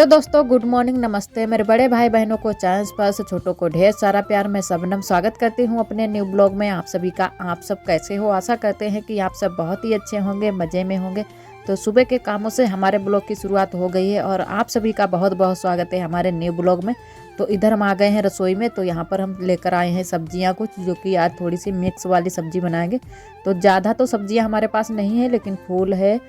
Hello दोस्तों, good morning, नमस्ते। मेरे बड़े भाई बहनों को, चैनल पर से छोटों को ढेर सारा प्यार। मैं सबनम स्वागत करती हूँ अपने न्यू ब्लॉग में आप सभी का। आप सब कैसे हो? आशा करते हैं कि आप सब बहुत ही अच्छे होंगे, मज़े में होंगे। तो सुबह के कामों से हमारे ब्लॉग की शुरुआत हो गई है और आप सभी का बहुत बहुत स्वागत है हमारे न्यू ब्लॉग में। तो इधर हम आ गए हैं रसोई में। तो यहाँ पर हम लेकर आए हैं सब्जियाँ कुछ, जो कि आज थोड़ी सी मिक्स वाली सब्जी बनाएंगे। तो ज़्यादा तो सब्जियाँ हमारे पास नहीं है, लेकिन फूल है,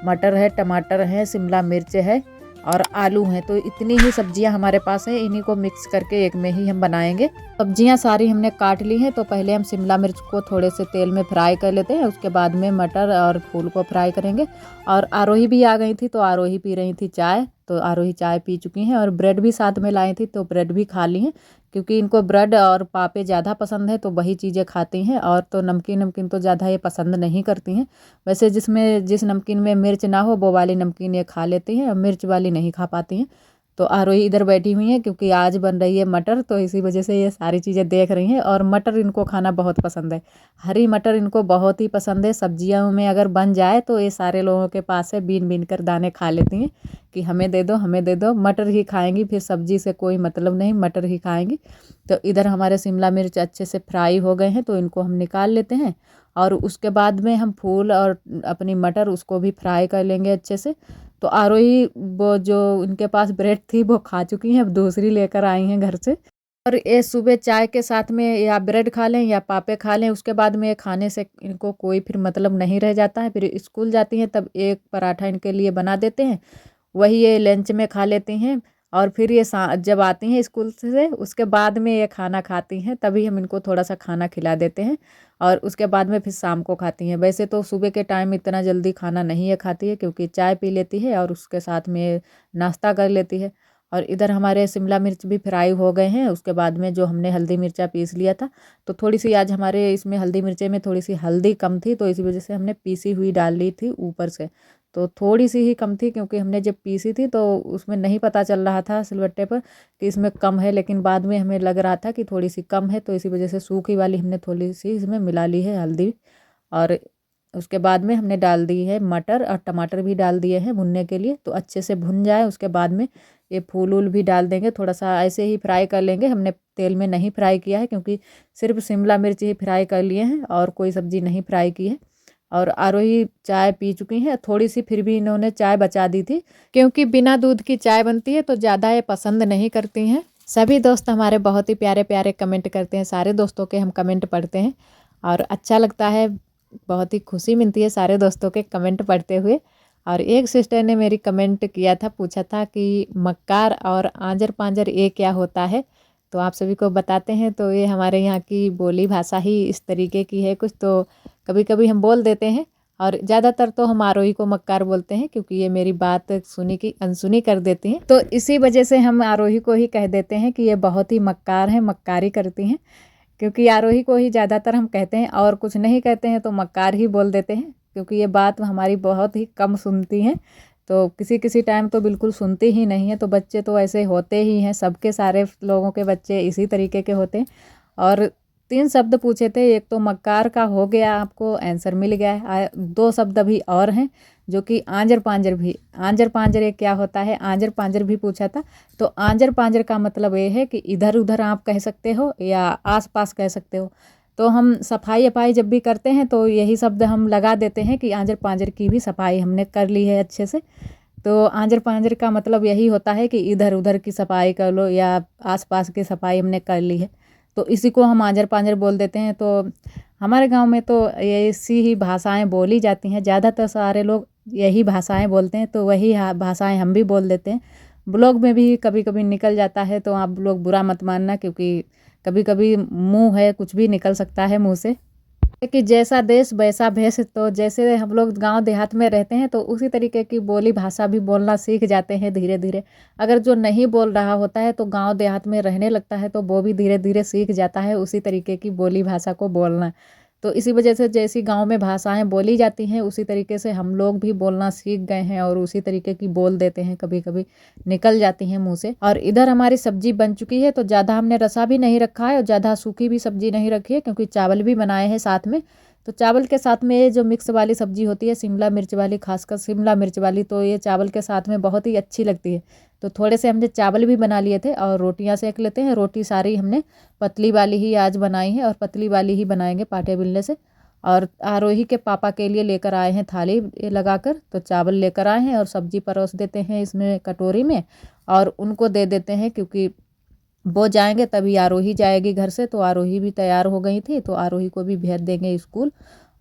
मटर है, टमाटर है, शिमला मिर्च है और आलू हैं। तो इतनी ही सब्जियां हमारे पास है, इन्हीं को मिक्स करके एक में ही हम बनाएंगे। सब्जियां सारी हमने काट ली हैं। तो पहले हम शिमला मिर्च को थोड़े से तेल में फ्राई कर लेते हैं, उसके बाद में मटर और फूल को फ्राई करेंगे। और आरोही भी आ गई थी, तो आरोही पी रही थी चाय। तो आरोही चाय पी चुकी हैं और ब्रेड भी साथ में लाई थी, तो ब्रेड भी खा ली हैं, क्योंकि इनको ब्रेड और पापे ज़्यादा पसंद है, तो वही चीज़ें खाती हैं। और तो नमकीन नमकीन तो ज़्यादा ये पसंद नहीं करती हैं। वैसे जिस नमकीन में मिर्च ना हो वो वाली नमकीन ये खा लेती हैं, और मिर्च वाली नहीं खा पाती हैं। तो आरोही इधर बैठी हुई हैं, क्योंकि आज बन रही है मटर, तो इसी वजह से ये सारी चीज़ें देख रही हैं। और मटर इनको खाना बहुत पसंद है, हरी मटर इनको बहुत ही पसंद है। सब्जियों में अगर बन जाए तो ये सारे लोगों के पास है, बीन बीन कर दाने खा लेती हैं कि हमें दे दो, हमें दे दो। मटर ही खाएंगी, फिर सब्जी से कोई मतलब नहीं, मटर ही खाएंगी। तो इधर हमारे शिमला मिर्च अच्छे से फ्राई हो गए हैं, तो इनको हम निकाल लेते हैं। और उसके बाद में हम फूल और अपनी मटर उसको भी फ्राई कर लेंगे अच्छे से। तो आरोही वो जो उनके पास ब्रेड थी वो खा चुकी हैं, अब दूसरी लेकर आई हैं घर से। और ये सुबह चाय के साथ में या ब्रेड खा लें या पापे खा लें, उसके बाद में ये खाने से इनको कोई फिर मतलब नहीं रह जाता है। फिर स्कूल जाती हैं तब एक पराठा इनके लिए बना देते हैं, वही ये लंच में खा लेती हैं। और फिर ये जब आती हैं स्कूल से, उसके बाद में ये खाना खाती हैं, तभी हम इनको थोड़ा सा खाना खिला देते हैं। और उसके बाद में फिर शाम को खाती हैं। वैसे तो सुबह के टाइम इतना जल्दी खाना नहीं ये खाती है, क्योंकि चाय पी लेती है और उसके साथ में नाश्ता कर लेती है। और इधर हमारे शिमला मिर्च भी फ्राई हो गए हैं। उसके बाद में जो हमने हल्दी मिर्चा पीस लिया था, तो थोड़ी सी आज हमारे इसमें हल्दी मिर्चे में थोड़ी सी हल्दी कम थी, तो इसी वजह से हमने पीसी हुई डाल ली थी ऊपर से। तो थोड़ी सी ही कम थी, क्योंकि हमने जब पीसी थी तो उसमें नहीं पता चल रहा था सिलबट्टे पर कि इसमें कम है, लेकिन बाद में हमें लग रहा था कि थोड़ी सी कम है, तो इसी वजह से सूखी वाली हमने थोड़ी सी इसमें मिला ली है हल्दी। और उसके बाद में हमने डाल दी है मटर और टमाटर भी डाल दिए हैं भुनने के लिए, तो अच्छे से भुन जाए उसके बाद में ये फूल वूल भी डाल देंगे। थोड़ा सा ऐसे ही फ्राई कर लेंगे, हमने तेल में नहीं फ्राई किया है, क्योंकि सिर्फ शिमला मिर्च ही फ्राई कर लिए हैं और कोई सब्ज़ी नहीं फ्राई की है। और आरोही चाय पी चुकी हैं थोड़ी सी, फिर भी इन्होंने चाय बचा दी थी, क्योंकि बिना दूध की चाय बनती है तो ज़्यादा ये पसंद नहीं करती हैं। सभी दोस्त हमारे बहुत ही प्यारे प्यारे कमेंट करते हैं, सारे दोस्तों के हम कमेंट पढ़ते हैं और अच्छा लगता है, बहुत ही खुशी मिलती है सारे दोस्तों के कमेंट पढ़ते हुए। और एक सिस्टर ने मेरी कमेंट किया था, पूछा था कि मक्कार और आंजर पांजर ये क्या होता है। तो आप सभी को बताते हैं। तो ये हमारे यहाँ की बोली भाषा ही इस तरीके की है कुछ, तो कभी कभी हम बोल देते हैं। और ज़्यादातर तो हम आरोही को मक्कार बोलते हैं, क्योंकि ये मेरी बात सुनी की अनसुनी कर देती हैं, तो इसी वजह से हम आरोही को ही कह देते हैं कि ये बहुत ही मक्कार हैं, मक्कारी करती हैं। क्योंकि आरोही को ही ज़्यादातर हम कहते हैं, और कुछ नहीं कहते हैं तो मक्कार ही बोल देते हैं, क्योंकि ये बात हमारी बहुत ही कम सुनती हैं। तो किसी किसी टाइम तो बिल्कुल सुनती ही नहीं है। तो बच्चे तो ऐसे होते ही हैं, सबके सारे लोगों के बच्चे इसी तरीके के होते हैं। और 3 शब्द पूछे थे, एक तो मक्कार का हो गया, आपको आंसर मिल गया है। 2 शब्द अभी और हैं, जो कि आंजर पांजर भी। आंजर पांजर ये क्या होता है, आंजर पांजर भी पूछा था। तो आंजर पांजर का मतलब ये है कि इधर उधर आप कह सकते हो या आस पास कह सकते हो। तो हम सफाई अफाई जब भी करते हैं तो यही शब्द हम लगा देते हैं कि आंजर पांजर की भी सफाई हमने कर ली है अच्छे से। तो आंजर पांजर का मतलब यही होता है कि इधर उधर की सफाई कर लो या आस पास की सफाई हमने कर ली है, तो इसी को हम आंजर पांजर बोल देते हैं। तो हमारे गांव में तो ये ऐसी ही भाषाएं बोली जाती हैं, ज़्यादातर सारे लोग यही भाषाएं बोलते हैं, तो वही भाषाएं हम भी बोल देते हैं। ब्लॉग में भी कभी कभी निकल जाता है, तो आप लोग बुरा मत मानना, क्योंकि कभी कभी मुंह है, कुछ भी निकल सकता है मुंह से। कि जैसा देश वैसा भेष, तो जैसे हम लोग गांव देहात में रहते हैं तो उसी तरीके की बोली भाषा भी बोलना सीख जाते हैं धीरे धीरे। अगर जो नहीं बोल रहा होता है तो गांव देहात में रहने लगता है, तो वो भी धीरे धीरे सीख जाता है उसी तरीके की बोली भाषा को बोलना। तो इसी वजह से जैसी गांव में भाषाएं बोली जाती हैं, उसी तरीके से हम लोग भी बोलना सीख गए हैं और उसी तरीके की बोल देते हैं, कभी कभी निकल जाती हैं मुंह से। और इधर हमारी सब्जी बन चुकी है, तो ज़्यादा हमने रसा भी नहीं रखा है और ज़्यादा सूखी भी सब्जी नहीं रखी है, क्योंकि चावल भी बनाए हैं साथ में। तो चावल के साथ में ये जो मिक्स वाली सब्जी होती है शिमला मिर्च वाली, खासकर शिमला मिर्च वाली, तो ये चावल के साथ में बहुत ही अच्छी लगती है। तो थोड़े से हमने चावल भी बना लिए थे और रोटियां सेक लेते हैं। रोटी सारी हमने पतली वाली ही आज बनाई है और पतली वाली ही बनाएंगे पाटे बेलने से। और आरोही के पापा के लिए लेकर आए हैं थाली लगाकर, तो चावल लेकर आए हैं और सब्जी परोस देते हैं इसमें कटोरी में और उनको दे देते हैं, क्योंकि वो जाएंगे तभी आरोही जाएगी घर से। तो आरोही भी तैयार हो गई थी, तो आरोही को भी भेज देंगे स्कूल।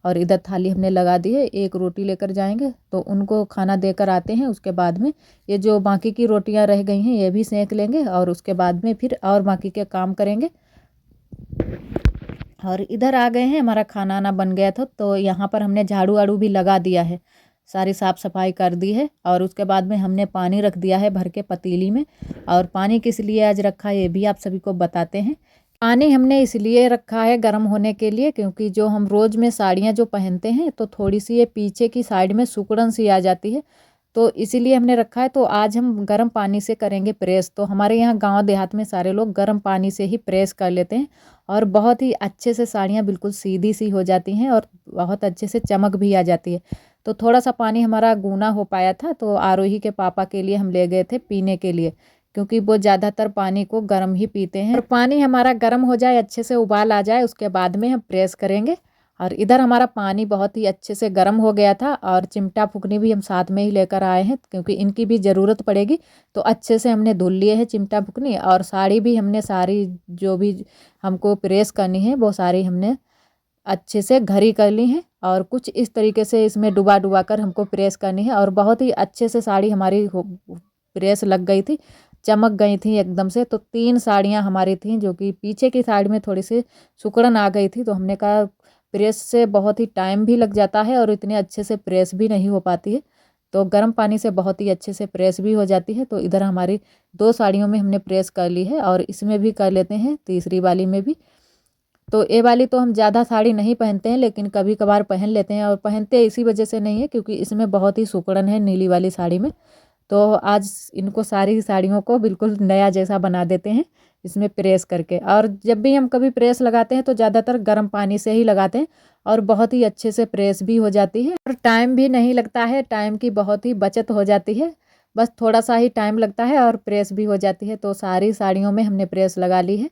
और इधर थाली हमने लगा दी है, एक रोटी लेकर जाएंगे तो उनको खाना देकर आते हैं। उसके बाद में ये जो बाकी की रोटियां रह गई हैं ये भी सेंक लेंगे और उसके बाद में फिर और बाकी के काम करेंगे। और इधर आ गए हैं, हमारा खाना ना बन गया था तो यहाँ पर हमने झाड़ू वाड़ू भी लगा दिया है, सारी साफ़ सफाई कर दी है। और उसके बाद में हमने पानी रख दिया है भर के पतीली में। और पानी किस लिए आज रखा है ये भी आप सभी को बताते हैं। पानी हमने इसलिए रखा है गर्म होने के लिए, क्योंकि जो हम रोज़ में साड़ियाँ जो पहनते हैं तो थोड़ी सी ये पीछे की साइड में सिकुड़न सी आ जाती है, तो इसीलिए हमने रखा है। तो आज हम गर्म पानी से करेंगे प्रेस। तो हमारे यहाँ गांव देहात में सारे लोग गर्म पानी से ही प्रेस कर लेते हैं और बहुत ही अच्छे से साड़ियाँ बिल्कुल सीधी सी हो जाती हैं और बहुत अच्छे से चमक भी आ जाती है। तो थोड़ा सा पानी हमारा गूना हो पाया था, तो आरोही के पापा के लिए हम ले गए थे पीने के लिए, क्योंकि वो ज़्यादातर पानी को गर्म ही पीते हैं। और पानी हमारा गर्म हो जाए, अच्छे से उबाल आ जाए, उसके बाद में हम प्रेस करेंगे। और इधर हमारा पानी बहुत ही अच्छे से गर्म हो गया था और चिमटा फुकनी भी हम साथ में ही लेकर आए हैं, क्योंकि इनकी भी ज़रूरत पड़ेगी। तो अच्छे से हमने धुल लिए हैं चिमटा फुकनी, और साड़ी भी हमने सारी जो भी हमको प्रेस करनी है वो सारी हमने अच्छे से घरी कर ली हैं। और कुछ इस तरीके से इसमें डुबा डुबा कर हमको प्रेस करनी है। और बहुत ही अच्छे से साड़ी हमारी प्रेस लग गई थी, चमक गई थी एकदम से। तो 3 साड़ियाँ हमारी थीं, जो कि पीछे की साइड में थोड़ी सी सिकुड़न आ गई थी। तो हमने कहा प्रेस से बहुत ही टाइम भी लग जाता है और इतने अच्छे से प्रेस भी नहीं हो पाती है, तो गर्म पानी से बहुत ही अच्छे से प्रेस भी हो जाती है। तो इधर हमारी 2 साड़ियों में हमने प्रेस कर ली है और इसमें भी कर लेते हैं, तीसरी वाली में भी। तो ये वाली तो हम ज़्यादा साड़ी नहीं पहनते हैं, लेकिन कभी कभार पहन लेते हैं। और पहनते इसी वजह से नहीं है क्योंकि इसमें बहुत ही सिकुड़न है नीली वाली साड़ी में। तो आज इनको सारी साड़ियों को बिल्कुल नया जैसा बना देते हैं इसमें प्रेस करके। और जब भी हम कभी प्रेस लगाते हैं तो ज़्यादातर गर्म पानी से ही लगाते हैं और बहुत ही अच्छे से प्रेस भी हो जाती है और टाइम भी नहीं लगता है, टाइम की बहुत ही बचत हो जाती है। बस थोड़ा सा ही टाइम लगता है और प्रेस भी हो जाती है। तो सारी साड़ियों में हमने प्रेस लगा ली है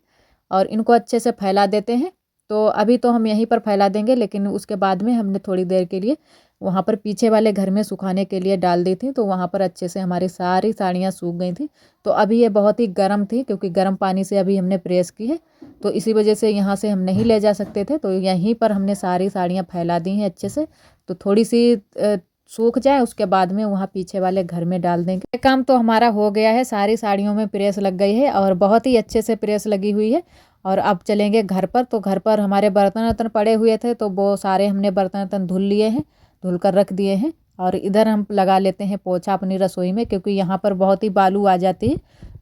और इनको अच्छे से फैला देते हैं। तो अभी तो हम यहीं पर फैला देंगे, लेकिन उसके बाद में हमने थोड़ी देर के लिए वहाँ पर पीछे वाले घर में सुखाने के लिए डाल दी थी, तो वहाँ पर अच्छे से हमारी सारी साड़ियाँ सूख गई थी। तो अभी ये बहुत ही गर्म थी, क्योंकि गर्म पानी से अभी हमने प्रेस की है, तो इसी वजह से यहाँ से हम नहीं ले जा सकते थे। तो यहीं पर हमने सारी साड़ियाँ फैला दी हैं अच्छे से। तो थोड़ी सी सूख जाए उसके बाद में वहाँ पीछे वाले घर में डाल देंगे। ये काम तो हमारा हो गया है, सारी साड़ियों में प्रेस लग गई है और बहुत ही अच्छे से प्रेस लगी हुई है। और अब चलेंगे घर पर। तो घर पर हमारे बर्तन वर्तन पड़े हुए थे, तो वो सारे हमने बर्तन वर्तन धुल लिए हैं, धुल कर रख दिए हैं। और इधर हम लगा लेते हैं पोछा अपनी रसोई में, क्योंकि यहाँ पर बहुत ही बालू आ जाती है।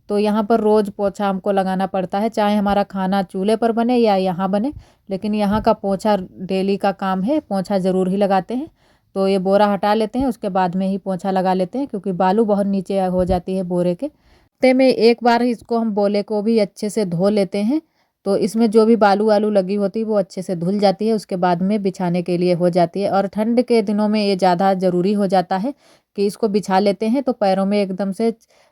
तो यहाँ पर रोज़ पोछा हमको लगाना पड़ता है, चाहे हमारा खाना चूल्हे पर बने या यहाँ बने, लेकिन यहाँ का पोछा डेली का काम है, पोछा ज़रूर ही लगाते हैं। तो ये बोरा हटा लेते हैं, उसके बाद में ही पोछा लगा लेते हैं, क्योंकि बालू बहुत नीचे हो जाती है बोरे के। हफ्ते में एक बार इसको हम बोले को भी अच्छे से धो लेते हैं, तो इसमें जो भी बालू वालू लगी होती है वो अच्छे से धुल जाती है, उसके बाद में बिछाने के लिए हो जाती है। और ठंड के दिनों में ये ज़्यादा ज़रूरी हो जाता है कि इसको बिछा लेते हैं, तो पैरों में एकदम से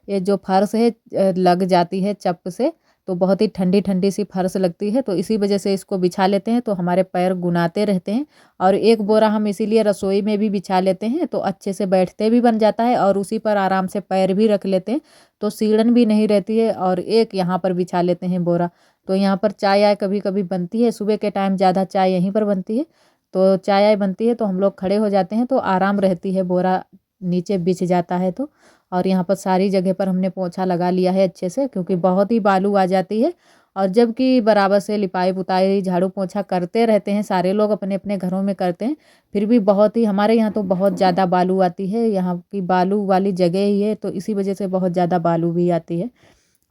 ये जो फर्श है लग जाती है चप से, तो बहुत ही ठंडी ठंडी सी फर्श लगती है। तो इसी वजह से इसको बिछा लेते हैं, तो हमारे पैर गुनाते रहते हैं। और एक बोरा हम इसीलिए रसोई में भी बिछा लेते हैं, तो अच्छे से बैठते भी बन जाता है और उसी पर आराम से पैर भी रख लेते हैं, तो सीढ़न भी नहीं रहती है। और एक यहाँ पर बिछा लेते हैं बोरा। तो यहाँ पर चाय आय कभी कभी बनती है, सुबह के टाइम ज़्यादा चाय यहीं पर बनती है, तो चाय आय बनती है तो हम लोग खड़े हो जाते हैं, तो आराम रहती है, बोरा नीचे बिछ जाता है। तो और यहाँ पर सारी जगह पर हमने पोछा लगा लिया है अच्छे से, क्योंकि बहुत ही बालू आ जाती है। और जबकि बराबर से लिपाई पुताई झाड़ू पोछा करते रहते हैं, सारे लोग अपने अपने घरों में करते हैं, फिर भी बहुत ही हमारे यहाँ तो बहुत ज़्यादा बालू आती है। यहाँ की बालू वाली जगह ही है, तो इसी वजह से बहुत ज़्यादा बालू भी आती है।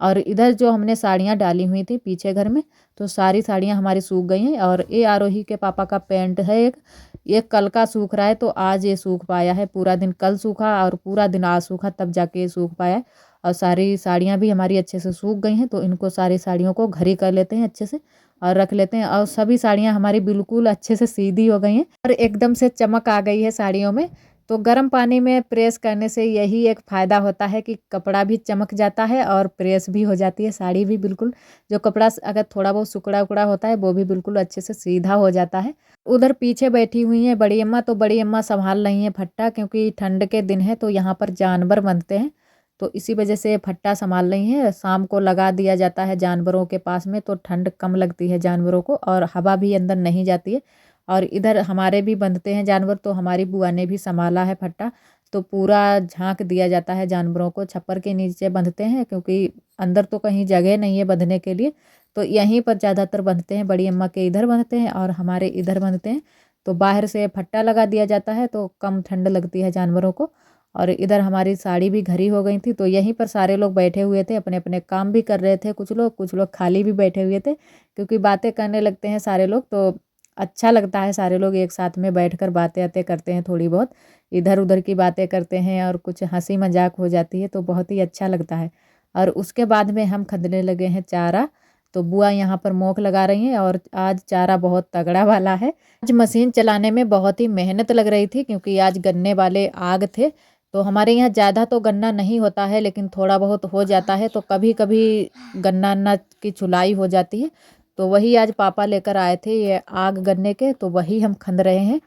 और इधर जो हमने साड़ियाँ डाली हुई थी पीछे घर में, तो सारी साड़ियाँ हमारी सूख गई हैं। और ये आरोही के पापा का पैंट है एक, ये कल का सूख रहा है, तो आज ये सूख पाया है। पूरा दिन कल सूखा और पूरा दिन आज सूखा, तब जाके ये सूख पाया है। और सारी साड़ियाँ भी हमारी अच्छे से सूख गई हैं, तो इनको सारी साड़ियों को घरी कर लेते हैं अच्छे से और रख लेते हैं। और सभी साड़ियाँ हमारी बिल्कुल अच्छे से सीधी हो गई हैं और एकदम से चमक आ गई है साड़ियों में। तो गर्म पानी में प्रेस करने से यही एक फ़ायदा होता है कि कपड़ा भी चमक जाता है और प्रेस भी हो जाती है साड़ी भी बिल्कुल, जो कपड़ा अगर थोड़ा बहुत सिकुड़ा उकड़ा होता है वो भी बिल्कुल अच्छे से सीधा हो जाता है। उधर पीछे बैठी हुई हैं बड़ी अम्मा, तो बड़ी अम्मा संभाल रही हैं फट्टा, क्योंकि ठंड के दिन है तो यहाँ पर जानवर बनते हैं, तो इसी वजह से फट्टा संभाल रही हैं। शाम को लगा दिया जाता है जानवरों के पास में, तो ठंड कम लगती है जानवरों को और हवा भी अंदर नहीं जाती है। और इधर हमारे भी बंधते हैं जानवर, तो हमारी बुआ ने भी संभाला है फट्टा, तो पूरा झाँक दिया जाता है जानवरों को। छप्पर के नीचे बंधते हैं क्योंकि अंदर तो कहीं जगह नहीं है बंधने के लिए, तो यहीं पर ज़्यादातर बंधते हैं। बड़ी अम्मा के इधर बंधते हैं और हमारे इधर बंधते हैं, तो बाहर से फट्टा लगा दिया जाता है तो कम ठंड लगती है जानवरों को। और इधर हमारी साड़ी भी घरी हो गई थी, तो यहीं पर सारे लोग बैठे हुए थे, अपने अपने काम भी कर रहे थे। कुछ लोग खाली भी बैठे हुए थे, क्योंकि बातें करने लगते हैं सारे लोग तो अच्छा लगता है। सारे लोग एक साथ में बैठकर बातें करते हैं, थोड़ी बहुत इधर उधर की बातें करते हैं और कुछ हंसी मजाक हो जाती है, तो बहुत ही अच्छा लगता है। और उसके बाद में हम खंदने लगे हैं चारा, तो बुआ यहाँ पर मोख लगा रही हैं और आज चारा बहुत तगड़ा वाला है। आज मशीन चलाने में बहुत ही मेहनत लग रही थी, क्योंकि आज गन्ने वाले आग थे। तो हमारे यहाँ ज़्यादा तो गन्ना नहीं होता है, लेकिन थोड़ा बहुत हो जाता है, तो कभी कभी गन्ना अन्ना की छुलाई हो जाती है। तो वही आज पापा लेकर आए थे ये आग गन्ने के, तो वही हम खंद रहे हैं।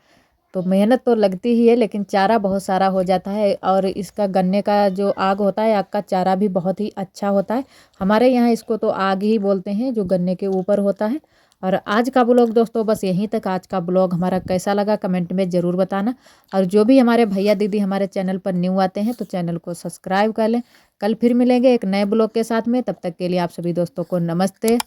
तो मेहनत तो लगती ही है, लेकिन चारा बहुत सारा हो जाता है। और इसका गन्ने का जो आग होता है, आग का चारा भी बहुत ही अच्छा होता है। हमारे यहाँ इसको तो आग ही बोलते हैं, जो गन्ने के ऊपर होता है। और आज का ब्लॉग दोस्तों बस यहीं तक। आज का ब्लॉग हमारा कैसा लगा कमेंट में ज़रूर बताना। और जो भी हमारे भैया दीदी हमारे चैनल पर न्यू आते हैं तो चैनल को सब्सक्राइब कर लें। कल फिर मिलेंगे एक नए ब्लॉग के साथ में, तब तक के लिए आप सभी दोस्तों को नमस्ते।